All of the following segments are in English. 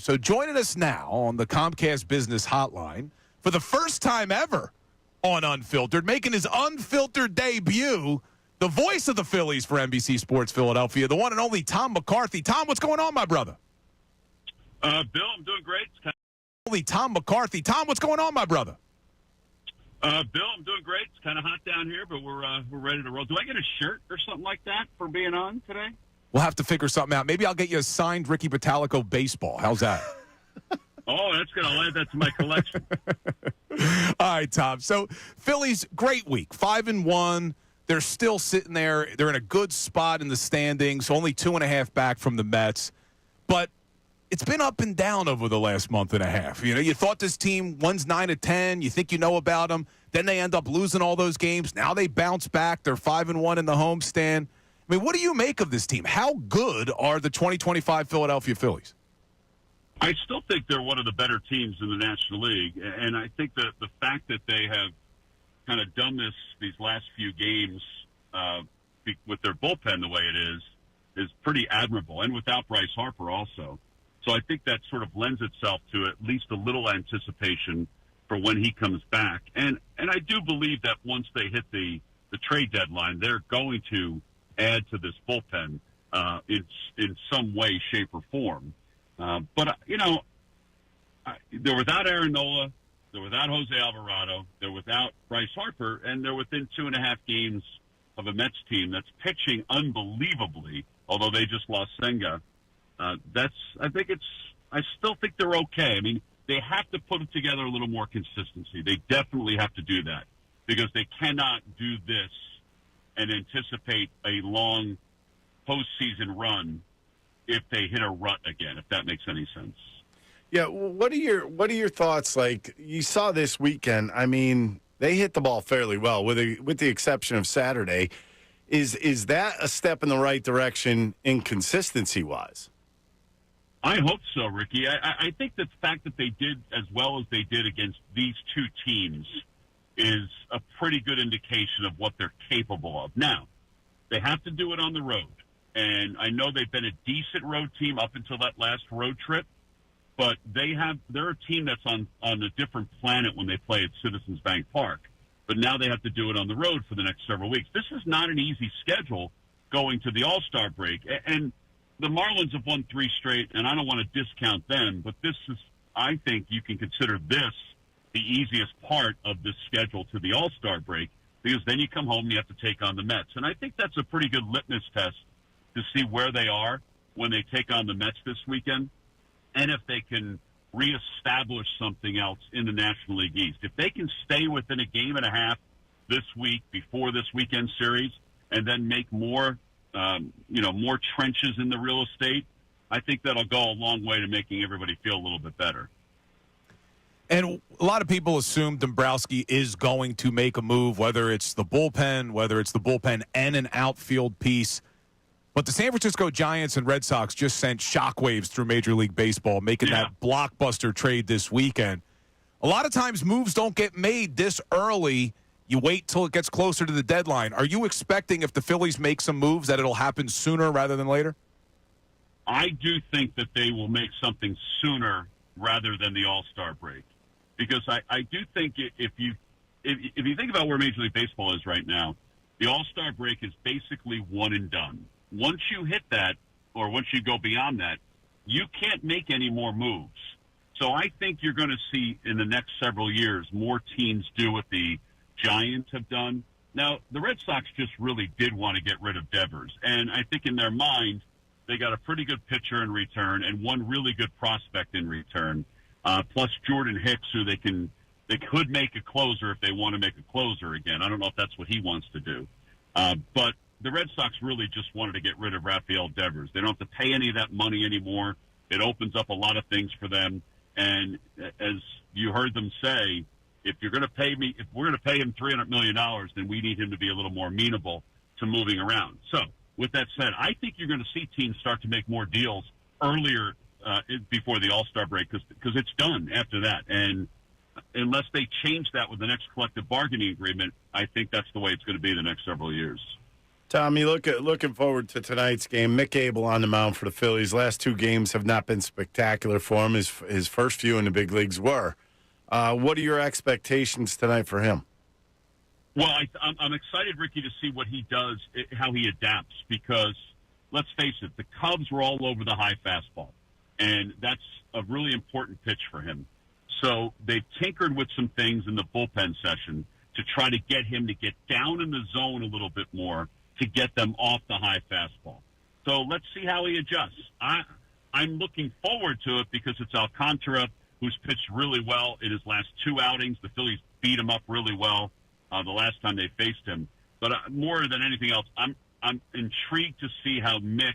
So joining us now on the Comcast Business Hotline for the first time ever on Unfiltered, making his unfiltered debut, the voice of the Phillies for NBC Sports Philadelphia, the one and only Tom McCarthy. Tom, what's going on, my brother? Bill, I'm doing great. Only Tom McCarthy. Tom, what's going on, my brother? Bill, I'm doing great. It's kind of hot down here, but we're ready to roll. Do I get a shirt or something like that for being on today? We'll have to figure something out. Maybe I'll get you a signed Ricky Bottalico baseball. How's that? Oh, that's good. I'll add that to my collection. All right, Tom. So Phillies, great week. 5-1. They're still sitting there. They're in a good spot in the standings, only 2.5 back from the Mets. But it's been up and down over the last month and a half. You know, you thought this team, one's 9-10. You think you know about them. Then they end up losing all those games. Now they bounce back. They're 5-1 in the homestand. I mean, what do you make of this team? How good are the 2025 Philadelphia Phillies? I still think they're one of the better teams in the National League, and I think that the fact that they have kind of done these last few games with their bullpen the way it is pretty admirable, and without Bryce Harper also. So I think that sort of lends itself to at least a little anticipation for when he comes back. And I do believe that once they hit the trade deadline, they're going to add to this bullpen in some way, shape, or form. But they're without Aaron Nola, they're without Jose Alvarado, they're without Bryce Harper, and they're within 2.5 games of a Mets team that's pitching unbelievably, although they just lost Senga. I still think they're okay. I mean, they have to put together a little more consistency. They definitely have to do that because they cannot do this and anticipate a long postseason run if they hit a rut again, if that makes any sense. Yeah, well, what are your thoughts? Like, you saw this weekend, I mean, they hit the ball fairly well, with the exception of Saturday. Is that a step in the right direction inconsistency-wise? I hope so, Ricky. I think the fact that they did as well as they did against these two teams is a pretty good indication of what they're capable of. Now, they have to do it on the road. And I know they've been a decent road team up until that last road trip, but they're a team that's on a different planet when they play at Citizens Bank Park. But now they have to do it on the road for the next several weeks. This is not an easy schedule going to the All-Star break. And the Marlins have won 3 straight, and I don't want to discount them, but I think you can consider this the easiest part of this schedule to the All-Star break, because then you come home and you have to take on the Mets. And I think that's a pretty good litmus test to see where they are when they take on the Mets this weekend, and if they can reestablish something else in the National League East. If they can stay within a game and a half this week before this weekend series and then make more trenches in the real estate, I think that'll go a long way to making everybody feel a little bit better. And a lot of people assume Dombrowski is going to make a move, whether it's the bullpen and an outfield piece. But the San Francisco Giants and Red Sox just sent shockwaves through Major League Baseball, making that blockbuster trade this weekend. A lot of times moves don't get made this early. You wait till it gets closer to the deadline. Are you expecting, if the Phillies make some moves, that it'll happen sooner rather than later? I do think that they will make something sooner rather than the All-Star break. Because I do think if you think about where Major League Baseball is right now, the All-Star break is basically one and done. Once you hit that, or once you go beyond that, you can't make any more moves. So I think you're going to see in the next several years more teams do what the Giants have done. Now, the Red Sox just really did want to get rid of Devers, and I think in their mind they got a pretty good pitcher in return and one really good prospect in return, plus Jordan Hicks, who they could make a closer if they want to make a closer again. I don't know if that's what he wants to do, but the Red Sox really just wanted to get rid of Rafael Devers. They don't have to pay any of that money anymore. It opens up a lot of things for them. And as you heard them say, if we're going to pay him $300 million, then we need him to be a little more amenable to moving around. So with that said, I think you're going to see teams start to make more deals earlier before the All-Star break because it's done after that. And unless they change that with the next collective bargaining agreement, I think that's the way it's going to be the next several years. Tommy, looking forward to tonight's game. Mick Abel on the mound for the Phillies. Last two games have not been spectacular for him. His first few in the big leagues were. What are your expectations tonight for him? Well, I'm excited, Ricky, to see what he does, how he adapts, because let's face it, the Cubs were all over the high fastball, and that's a really important pitch for him. So they've tinkered with some things in the bullpen session to try to get him to get down in the zone a little bit more to get them off the high fastball. So let's see how he adjusts. I'm looking forward to it because it's Alcantara, who's pitched really well in his last two outings. The Phillies beat him up really well the last time they faced him. But more than anything else, I'm intrigued to see how Mick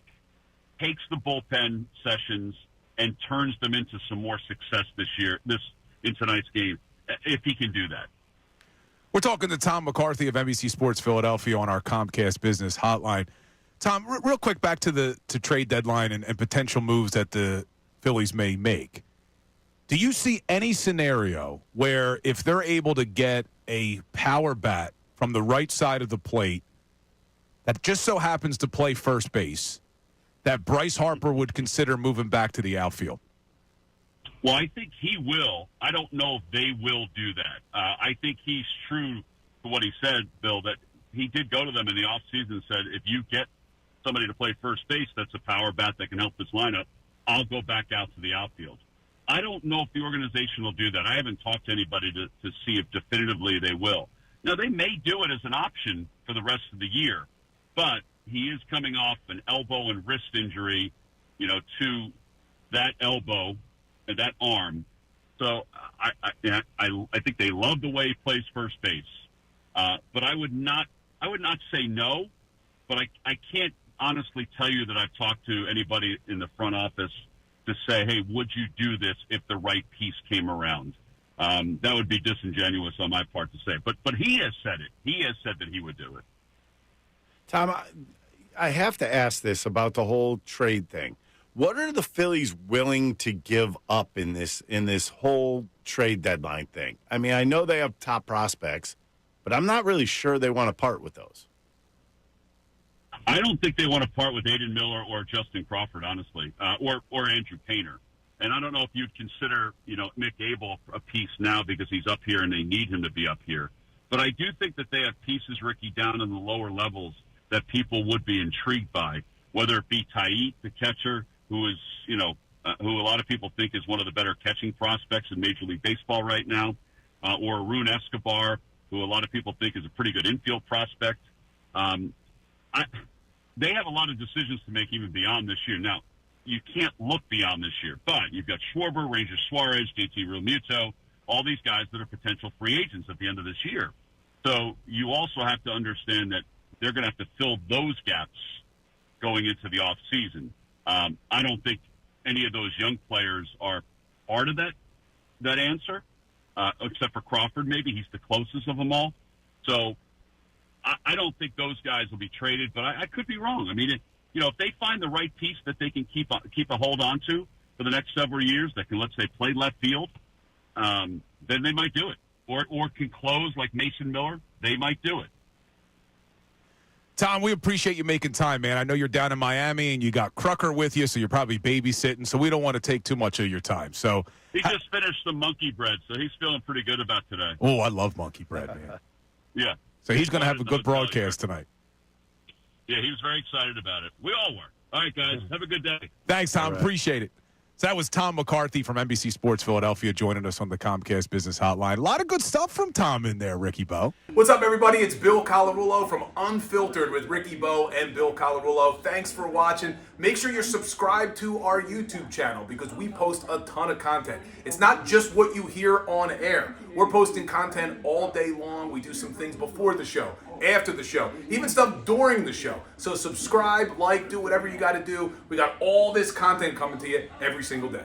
takes the bullpen sessions and turns them into some more success in tonight's game, if he can do that. We're talking to Tom McCarthy of NBC Sports Philadelphia on our Comcast Business Hotline. Tom, real quick, back to trade deadline and potential moves that the Phillies may make. Do you see any scenario where if they're able to get a power bat from the right side of the plate that just so happens to play first base, that Bryce Harper would consider moving back to the outfield? Well, I think he will. I don't know if they will do that. I think he's true to what he said, Bill, that he did go to them in the offseason and said, if you get somebody to play first base that's a power bat that can help this lineup, I'll go back out to the outfield. I don't know if the organization will do that. I haven't talked to anybody to see if definitively they will. Now, they may do it as an option for the rest of the year, but he is coming off an elbow and wrist injury, to that elbow and that arm. So I think they love the way he plays first base. But I would not say no, but I can't honestly tell you that I've talked to anybody in the front office to say, hey, would you do this if the right piece came around? That would be disingenuous on my part to say. But he has said it. He has said that he would do it. Tom, I have to ask this about the whole trade thing. What are the Phillies willing to give up in this whole trade deadline thing? I mean, I know they have top prospects, but I'm not really sure they want to part with those. I don't think they want to part with Aiden Miller or Justin Crawford, honestly, or Andrew Painter. And I don't know if you'd consider, Mick Abel a piece now because he's up here and they need him to be up here. But I do think that they have pieces, Ricky, down in the lower levels that people would be intrigued by, whether it be Taiit, the catcher, who is, who a lot of people think is one of the better catching prospects in Major League Baseball right now, or Arun Escobar, who a lot of people think is a pretty good infield prospect. They have a lot of decisions to make even beyond this year. Now, you can't look beyond this year, but you've got Schwarber, Ranger Suarez, JT Realmuto, all these guys that are potential free agents at the end of this year. So you also have to understand that they're going to have to fill those gaps going into the offseason. I don't think any of those young players are part of that answer, except for Crawford. Maybe he's the closest of them all. So I don't think those guys will be traded, but I could be wrong. I mean, if they find the right piece that they can keep a hold on to for the next several years that can, let's say, play left field, then they might do it. Or can close like Mason Miller, they might do it. Tom, we appreciate you making time, man. I know you're down in Miami and you got Crucker with you, so you're probably babysitting, so we don't want to take too much of your time. So he just finished some monkey bread, so he's feeling pretty good about today. Oh, I love monkey bread, man. Yeah. So he's going to have a good broadcast tonight. Yeah, he was very excited about it. We all were. All right, guys. Have a good day. Thanks, Tom. Right. Appreciate it. So that was Tom McCarthy from NBC Sports Philadelphia joining us on the Comcast Business Hotline. A lot of good stuff from Tom in there, Ricky Bo. What's up, everybody? It's Bill Colarulo from Unfiltered with Ricky Bo and Bill Colarulo. Thanks for watching. Make sure you're subscribed to our YouTube channel because we post a ton of content. It's not just what you hear on air. We're posting content all day long. We do some things before the show, after the show, even stuff during the show. So subscribe, like, do whatever you got to do. We got all this content coming to you every single day.